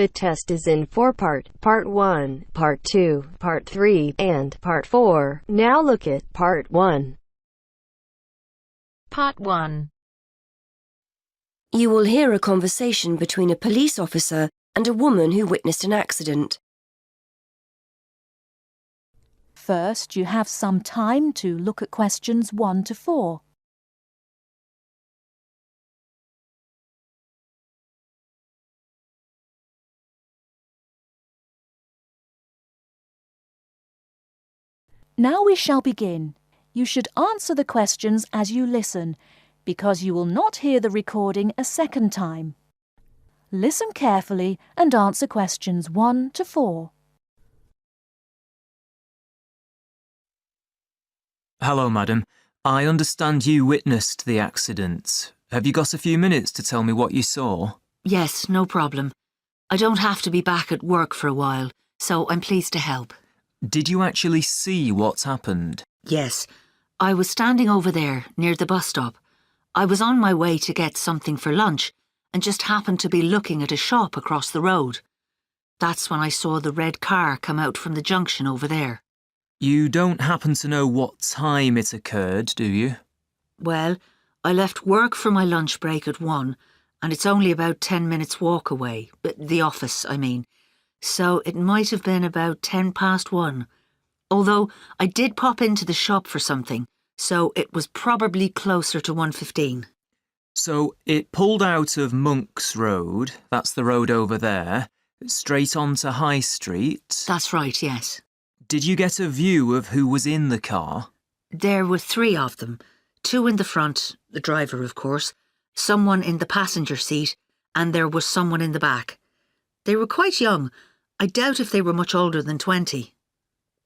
rapid test is in 4-part, Part 1, Part 2, Part 3, and Part 4. Now look at Part 1. Part 1. You will hear a conversation between a police officer and a woman who witnessed an accident. First, you have some time to look at questions 1 to 4. Now we shall begin. You should answer the questions as you listen, because you will not hear the recording a second time. Listen carefully and answer questions 1 to 4. Hello, madam. I understand you witnessed the accident. Have you got a few minutes to tell me what you saw? Yes, no problem. I don't have to be back at work for a while, so I'm pleased to help. Did you actually see what happened? Yes, I was standing over there near the bus stop. I was on my way to get something for lunch and just happened to be looking at a shop across the road. That's when I saw the red car come out from the junction over there. You don't happen to know what time it occurred, do you? Well, I left work for my lunch break at 1, and it's only about 10 minutes walk away, the office, I mean. So it might have been about 10 past 1. Although I did pop into the shop for something, so it was probably closer to 1:15. So it pulled out of Monk's Road, that's the road over there, straight onto High Street. That's right, yes. Did you get a view of who was in the car? There were 3 of them. 2 in the front, the driver of course, someone in the passenger seat, and there was someone in the back. They were quite young. I doubt if they were much older than 20.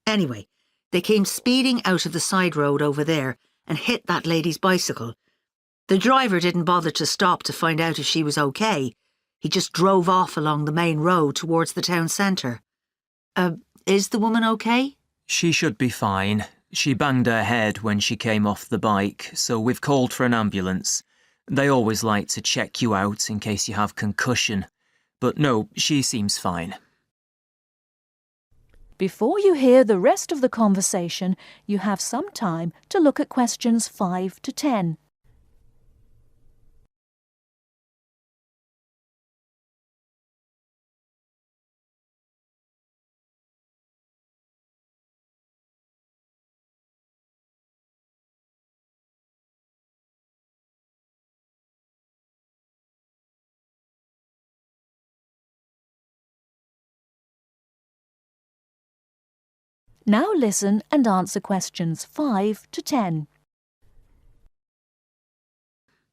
Anyway, they came speeding out of the side road over there and hit that lady's bicycle. The driver didn't bother to stop to find out if she was okay. He just drove off along the main road towards the town centre. Is the woman okay? She should be fine. She banged her head when she came off the bike, so we've called for an ambulance. They always like to check you out in case you have concussion. But no, she seems fine. Before you hear the rest of the conversation, you have some time to look at questions 5 to 10. Now listen and answer questions 5 to 10.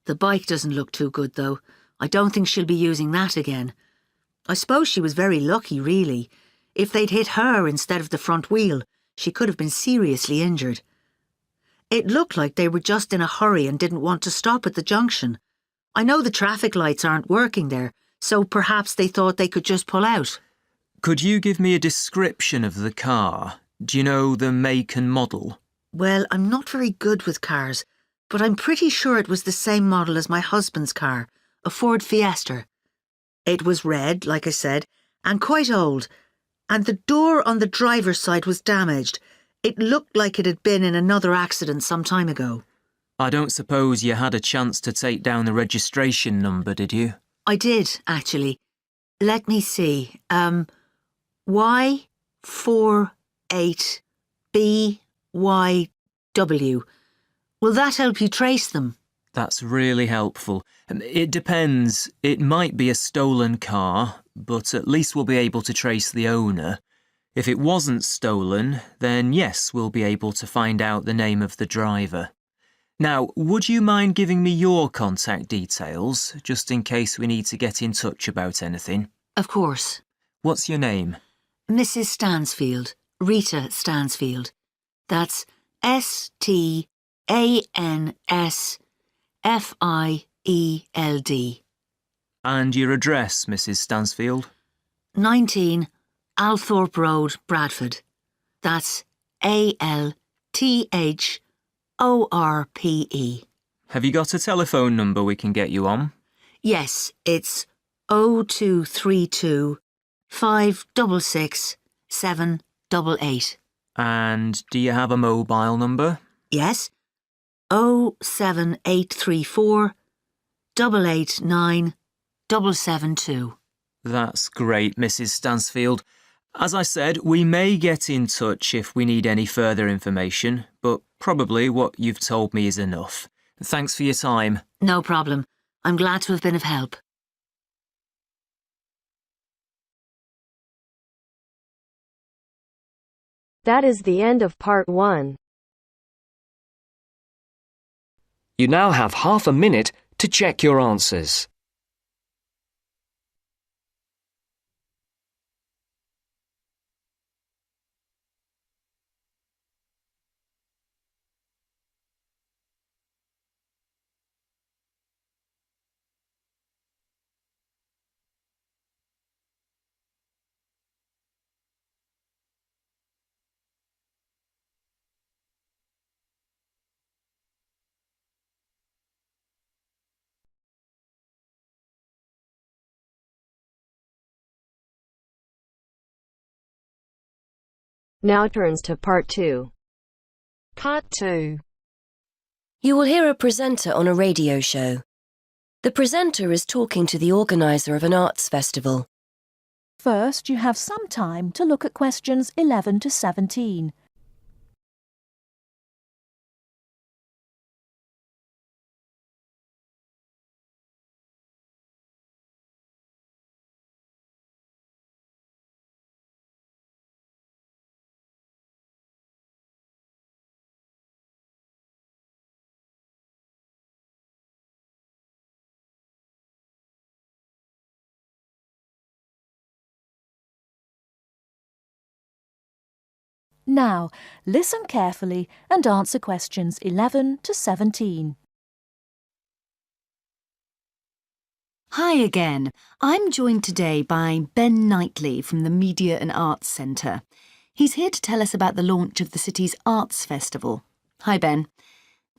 The bike doesn't look too good, though. I don't think she'll be using that again. I suppose she was very lucky, really. If they'd hit her instead of the front wheel, she could have been seriously injured. It looked like they were just in a hurry and didn't want to stop at the junction. I know the traffic lights aren't working there, so perhaps they thought they could just pull out. Could you give me a description of the car? Do you know the make and model? Well, I'm not very good with cars, but I'm pretty sure it was the same model as my husband's car, a Ford Fiesta. It was red, like I said, and quite old, and the door on the driver's side was damaged. It looked like it had been in another accident some time ago. I don't suppose you had a chance to take down the registration number, did you? I did, actually. Let me see. Y48BYW. Will that help you trace them? That's really helpful. It depends. It might be a stolen car, but at least we'll be able to trace the owner. If it wasn't stolen, then yes, we'll be able to find out the name of the driver. Now, would you mind giving me your contact details, just in case we need to get in touch about anything? Of course. What's your name? Mrs. Stansfield. Rita Stansfield. That's Stansfield. And your address, Mrs. Stansfield? 19 Althorpe Road, Bradford. That's ALTHORPE. Have you got a telephone number we can get you on? Yes, it's 0232 566 788. And do you have a mobile number? Yes, 07834 889 772. That's great, Mrs. Stansfield. As I said, we may get in touch if we need any further information, but probably what you've told me is enough. Thanks for your time. No problem. I'm glad to have been of help. That is the end of part 1. You now have half a minute to check your answers. Now turns to part 2. Part 2. You will hear a presenter on a radio show. The presenter is talking to the organiser of an arts festival. First, you have some time to look at questions 11 to 17. Now, listen carefully and answer questions 11 to 17. Hi again. I'm joined today by Ben Knightley from the Media and Arts Centre. He's here to tell us about the launch of the city's Arts Festival. Hi, Ben.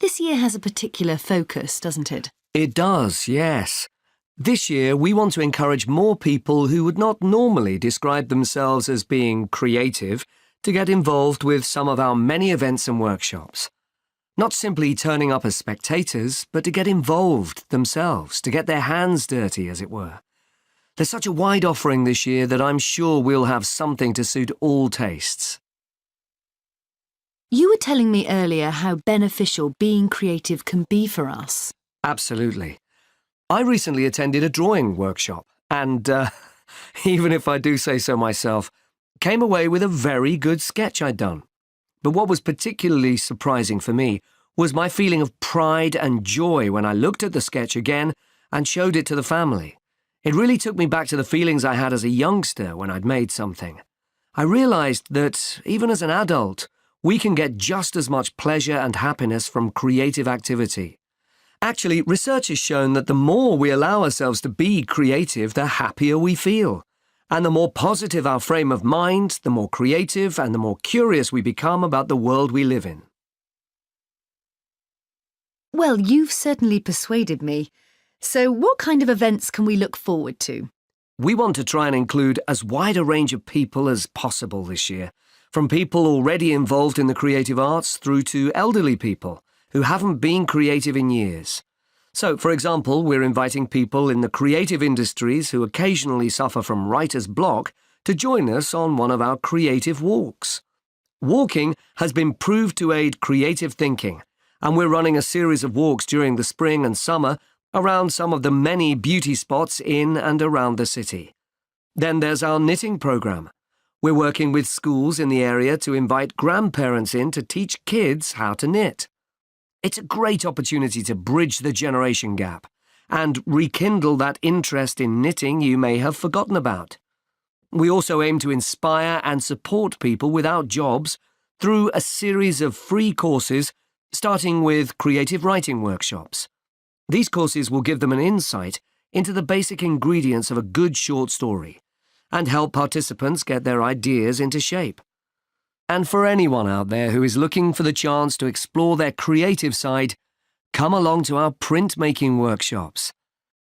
This year has a particular focus, doesn't it? It does, yes. This year, we want to encourage more people who would not normally describe themselves as being creative to get involved with some of our many events and workshops. Not simply turning up as spectators, but to get involved themselves, to get their hands dirty, as it were. There's such a wide offering this year that I'm sure we'll have something to suit all tastes. You were telling me earlier how beneficial being creative can be for us. Absolutely. I recently attended a drawing workshop and, even if I do say so myself, came away with a very good sketch I'd done. But what was particularly surprising for me was my feeling of pride and joy when I looked at the sketch again and showed it to the family. It really took me back to the feelings I had as a youngster when I'd made something. I realised that, even as an adult, we can get just as much pleasure and happiness from creative activity. Actually, research has shown that the more we allow ourselves to be creative, the happier we feel. And the more positive our frame of mind, the more creative and the more curious we become about the world we live in. Well, you've certainly persuaded me. So what kind of events can we look forward to? We want to try and include as wide a range of people as possible this year, from people already involved in the creative arts through to elderly people who haven't been creative in years. So, for example, we're inviting people in the creative industries who occasionally suffer from writer's block to join us on one of our creative walks. Walking has been proved to aid creative thinking, and we're running a series of walks during the spring and summer around some of the many beauty spots in and around the city. Then there's our knitting programme. We're working with schools in the area to invite grandparents in to teach kids how to knit. It's a great opportunity to bridge the generation gap and rekindle that interest in knitting you may have forgotten about. We also aim to inspire and support people without jobs through a series of free courses, starting with creative writing workshops. These courses will give them an insight into the basic ingredients of a good short story and help participants get their ideas into shape. And for anyone out there who is looking for the chance to explore their creative side, come along to our printmaking workshops.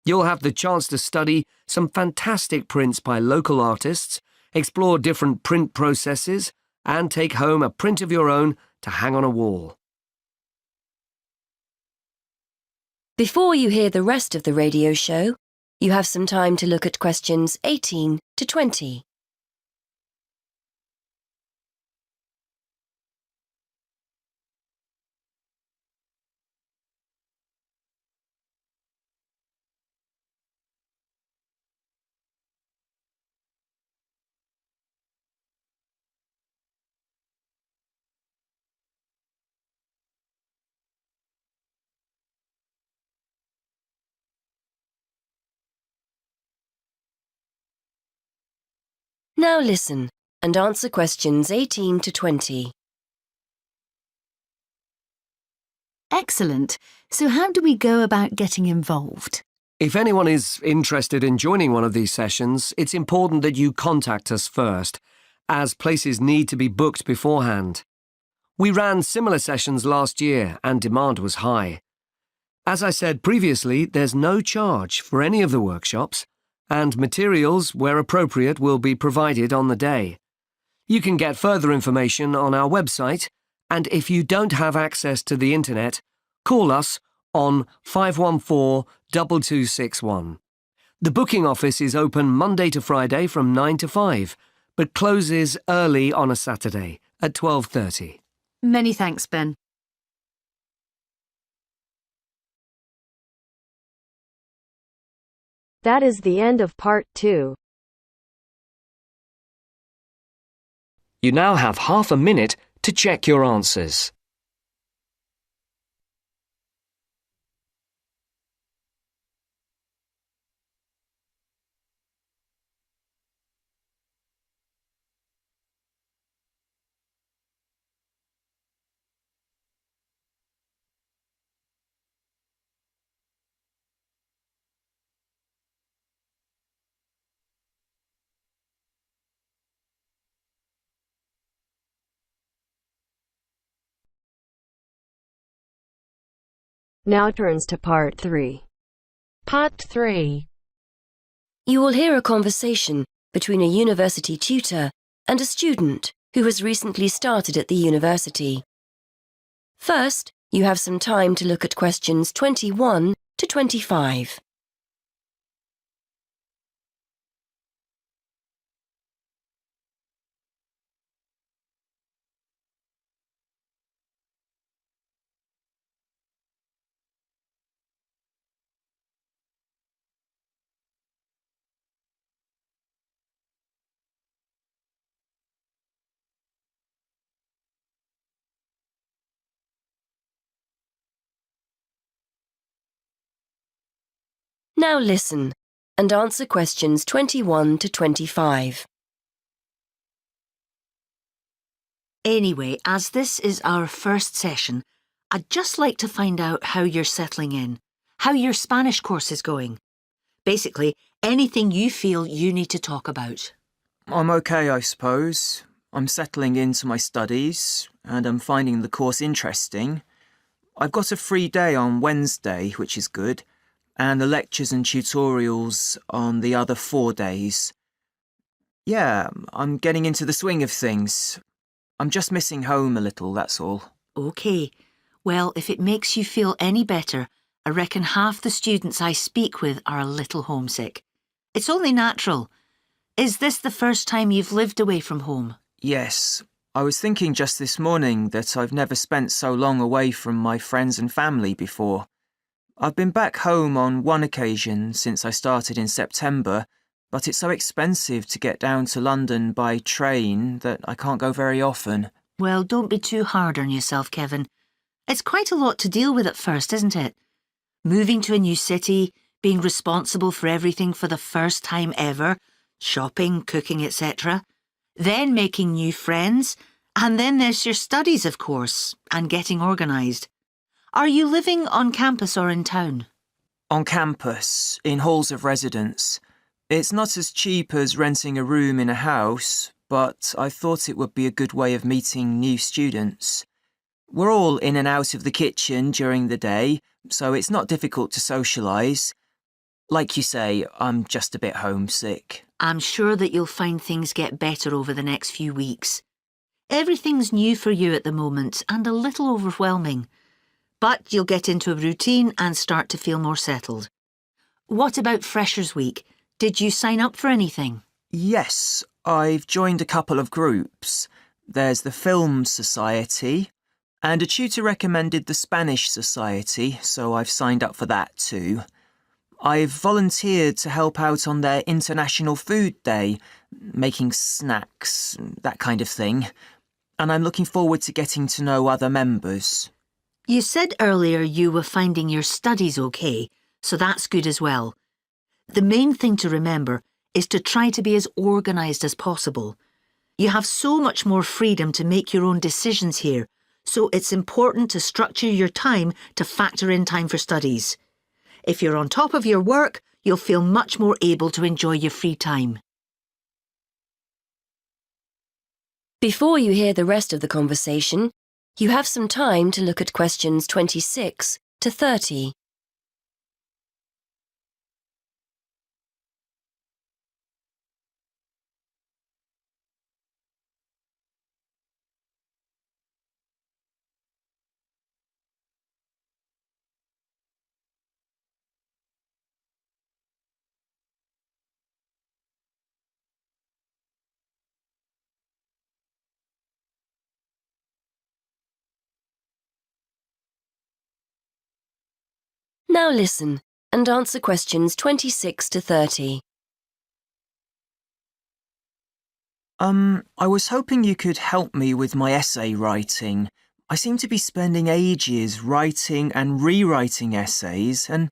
You'll have the chance to study some fantastic prints by local artists, explore different print processes, and take home a print of your own to hang on a wall. Before you hear the rest of the radio show, you have some time to look at questions 18 to 20. Now listen and answer questions 18 to 20. Excellent. So how do we go about getting involved? If anyone is interested in joining one of these sessions, it's important that you contact us first, as places need to be booked beforehand. We ran similar sessions last year and demand was high. As I said previously, there's no charge for any of the workshops, and materials, where appropriate, will be provided on the day. You can get further information on our website, and if you don't have access to the internet, call us on 514-2261. The booking office is open Monday to Friday from 9 to 5, but closes early on a Saturday at 12:30. Many thanks, Ben. That is the end of part 2. You now have half a minute to check your answers. Now turns to part 3. Part 3. You will hear a conversation between a university tutor and a student who has recently started at the university. First, you have some time to look at questions 21 to 25. Now listen and answer questions 21 to 25. Anyway, as this is our first session, I'd just like to find out how you're settling in, how your Spanish course is going. Basically, anything you feel you need to talk about. I'm okay, I suppose. I'm settling into my studies, and I'm finding the course interesting. I've got a free day on Wednesday, which is good, and the lectures and tutorials on the other 4 days. Yeah, I'm getting into the swing of things. I'm just missing home a little, that's all. OK. Well, if it makes you feel any better, I reckon half the students I speak with are a little homesick. It's only natural. Is this the first time you've lived away from home? Yes, I was thinking just this morning that I've never spent so long away from my friends and family before. I've been back home on one occasion since I started in September, but it's so expensive to get down to London by train that I can't go very often. Well, don't be too hard on yourself, Kevin. It's quite a lot to deal with at first, isn't it? Moving to a new city, being responsible for everything for the first time ever, shopping, cooking, etc. Then making new friends, and then there's your studies, of course, and getting organised. Are you living on campus or in town? On campus, in halls of residence. It's not as cheap as renting a room in a house, but I thought it would be a good way of meeting new students. We're all in and out of the kitchen during the day, so it's not difficult to socialise. Like you say, I'm just a bit homesick. I'm sure that you'll find things get better over the next few weeks. Everything's new for you at the moment and a little overwhelming. But you'll get into a routine and start to feel more settled. What about Freshers' Week? Did you sign up for anything? Yes, I've joined a couple of groups. There's the Film Society, and a tutor recommended the Spanish Society, so I've signed up for that too. I've volunteered to help out on their International Food Day, making snacks, that kind of thing, and I'm looking forward to getting to know other members. You said earlier you were finding your studies okay, so that's good as well. The main thing to remember is to try to be as organised as possible. You have so much more freedom to make your own decisions here, so it's important to structure your time to factor in time for studies. If you're on top of your work, you'll feel much more able to enjoy your free time. Before you hear the rest of the conversation, you have some time to look at questions 26 to 30. Now listen and answer questions 26 to 30. I was hoping you could help me with my essay writing. I seem to be spending ages writing and rewriting essays and,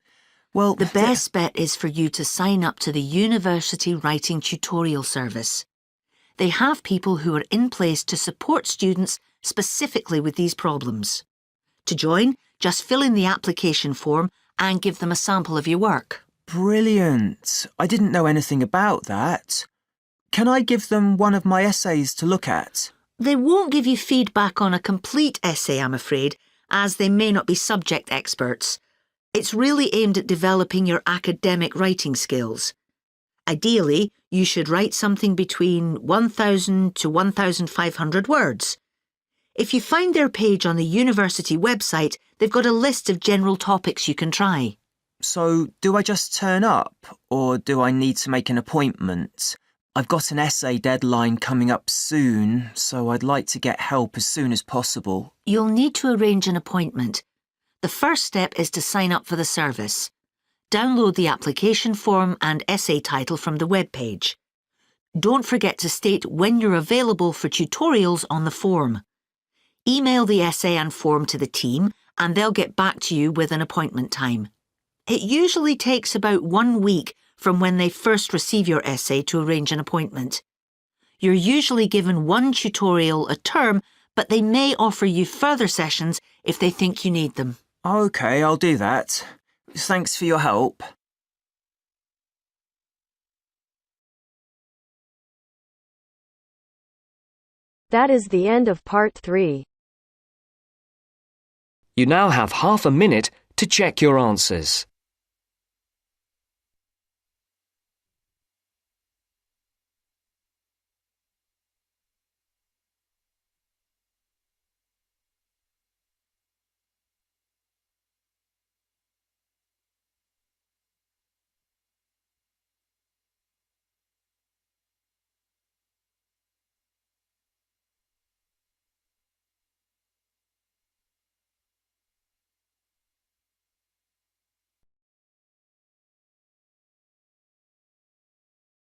well... The best bet is for you to sign up to the University Writing Tutorial Service. They have people who are in place to support students specifically with these problems. To join, just fill in the application form and give them a sample of your work. Brilliant. I didn't know anything about that. Can I give them one of my essays to look at? They won't give you feedback on a complete essay, I'm afraid, as they may not be subject experts. It's really aimed at developing your academic writing skills. Ideally, you should write something between 1,000 to 1,500 words. If you find their page on the university website, they've got a list of general topics you can try. So, do I just turn up, or do I need to make an appointment? I've got an essay deadline coming up soon, so I'd like to get help as soon as possible. You'll need to arrange an appointment. The first step is to sign up for the service. Download the application form and essay title from the webpage. Don't forget to state when you're available for tutorials on the form. Email the essay and form to the team and they'll get back to you with an appointment time. It usually takes about 1 week from when they first receive your essay to arrange an appointment. You're usually given 1 tutorial a term, but they may offer you further sessions if they think you need them. OK, I'll do that. Thanks for your help. That is the end of part 3. You now have half a minute to check your answers.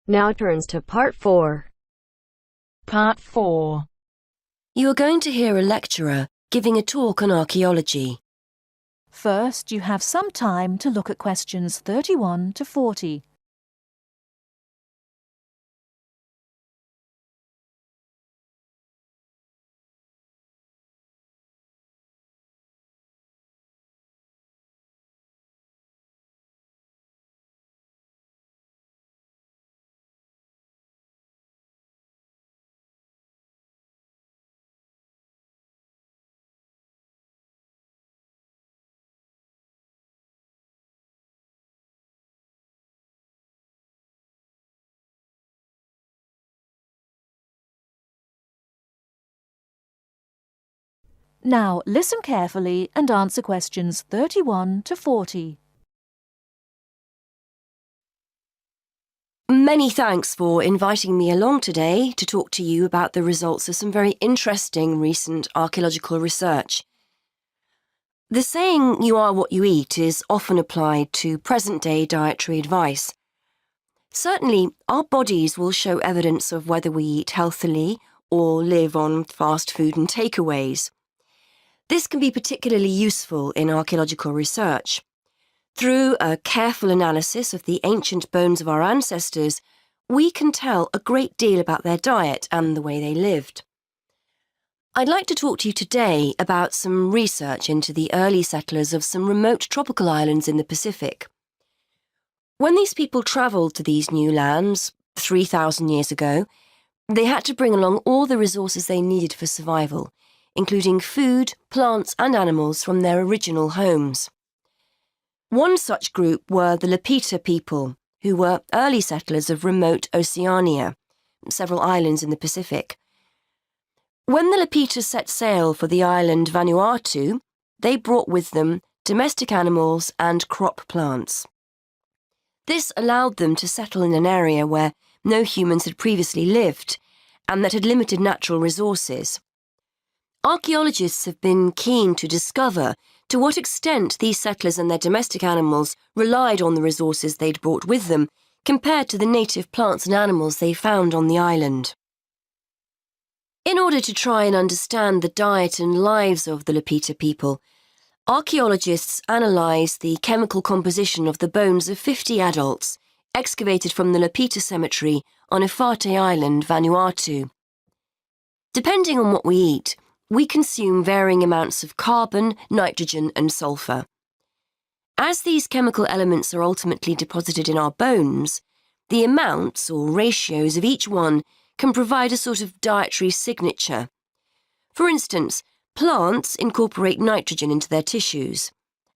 Now turns to part 4. Part 4. You are going to hear a lecturer giving a talk on archaeology. First, you have some time to look at questions 31 to 40. Now listen carefully and answer questions 31 to 40. Many thanks for inviting me along today to talk to you about the results of some very interesting recent archaeological research. The saying, "you are what you eat," is often applied to present-day dietary advice. Certainly, our bodies will show evidence of whether we eat healthily or live on fast food and takeaways. This can be particularly useful in archaeological research. Through a careful analysis of the ancient bones of our ancestors, we can tell a great deal about their diet and the way they lived. I'd like to talk to you today about some research into the early settlers of some remote tropical islands in the Pacific. When these people travelled to these new lands 3,000 years ago, they had to bring along all the resources they needed for survival, including food, plants and animals from their original homes. One such group were the Lapita people, who were early settlers of remote Oceania, several islands in the Pacific. When the Lapita set sail for the island Vanuatu, they brought with them domestic animals and crop plants. This allowed them to settle in an area where no humans had previously lived and that had limited natural resources. Archaeologists have been keen to discover to what extent these settlers and their domestic animals relied on the resources they'd brought with them compared to the native plants and animals they found on the island. In order to try and understand the diet and lives of the Lapita people, archaeologists analysed the chemical composition of the bones of 50 adults excavated from the Lapita cemetery on Efate Island, Vanuatu. Depending on what we eat, we consume varying amounts of carbon, nitrogen and sulphur. As these chemical elements are ultimately deposited in our bones, the amounts or ratios of each one can provide a sort of dietary signature. For instance, plants incorporate nitrogen into their tissues,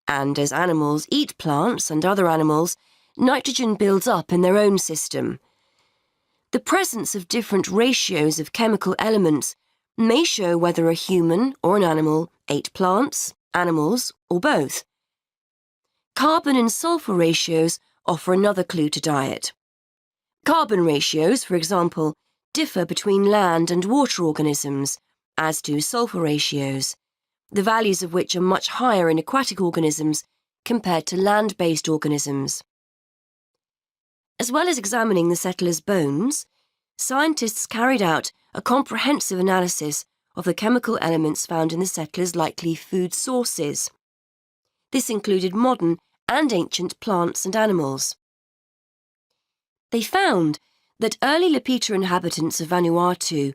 and as animals eat plants and other animals, nitrogen builds up in their own system. The presence of different ratios of chemical elements may show whether a human or an animal ate plants, animals, or both. Carbon and sulphur ratios offer another clue to diet. Carbon ratios, for example, differ between land and water organisms, as do sulphur ratios, the values of which are much higher in aquatic organisms compared to land-based organisms. As well as examining the settlers' bones, scientists carried out a comprehensive analysis of the chemical elements found in the settlers' likely food sources. This included modern and ancient plants and animals. They found that early Lapita inhabitants of Vanuatu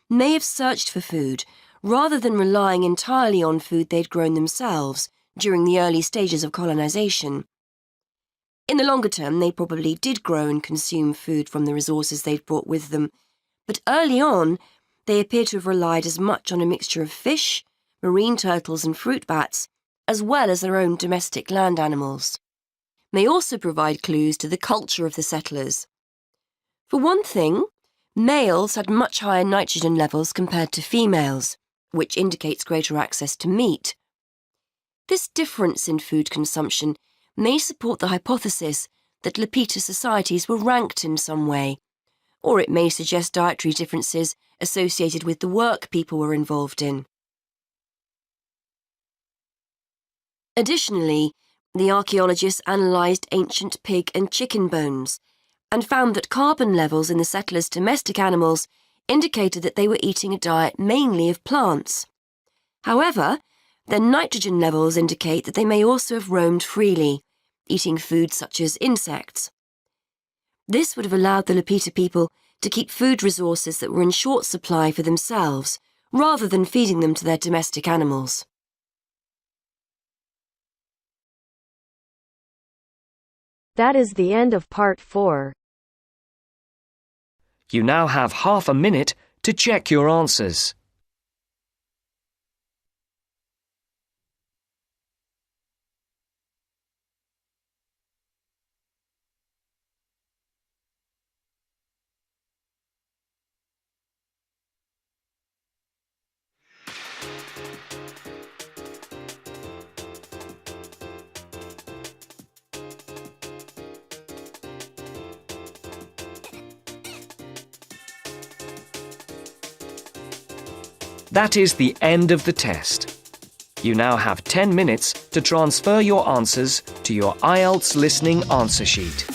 may have searched for food rather than relying entirely on food they'd grown themselves during the early stages of colonisation. In the longer term, they probably did grow and consume food from the resources they'd brought with them, but early on, they appear to have relied as much on a mixture of fish, marine turtles and fruit bats, as well as their own domestic land animals. May also provide clues to the culture of the settlers. For one thing, males had much higher nitrogen levels compared to females, which indicates greater access to meat. This difference in food consumption may support the hypothesis that Lapita societies were ranked in some way, or it may suggest dietary differences associated with the work people were involved in. Additionally, the archaeologists analysed ancient pig and chicken bones and found that carbon levels in the settlers' domestic animals indicated that they were eating a diet mainly of plants. However, their nitrogen levels indicate that they may also have roamed freely, eating foods such as insects. This would have allowed the Lapita people to keep food resources that were in short supply for themselves, rather than feeding them to their domestic animals. That is the end of part 4. You now have half a minute to check your answers. That is the end of the test. You now have 10 minutes to transfer your answers to your Ielts listening answer sheet.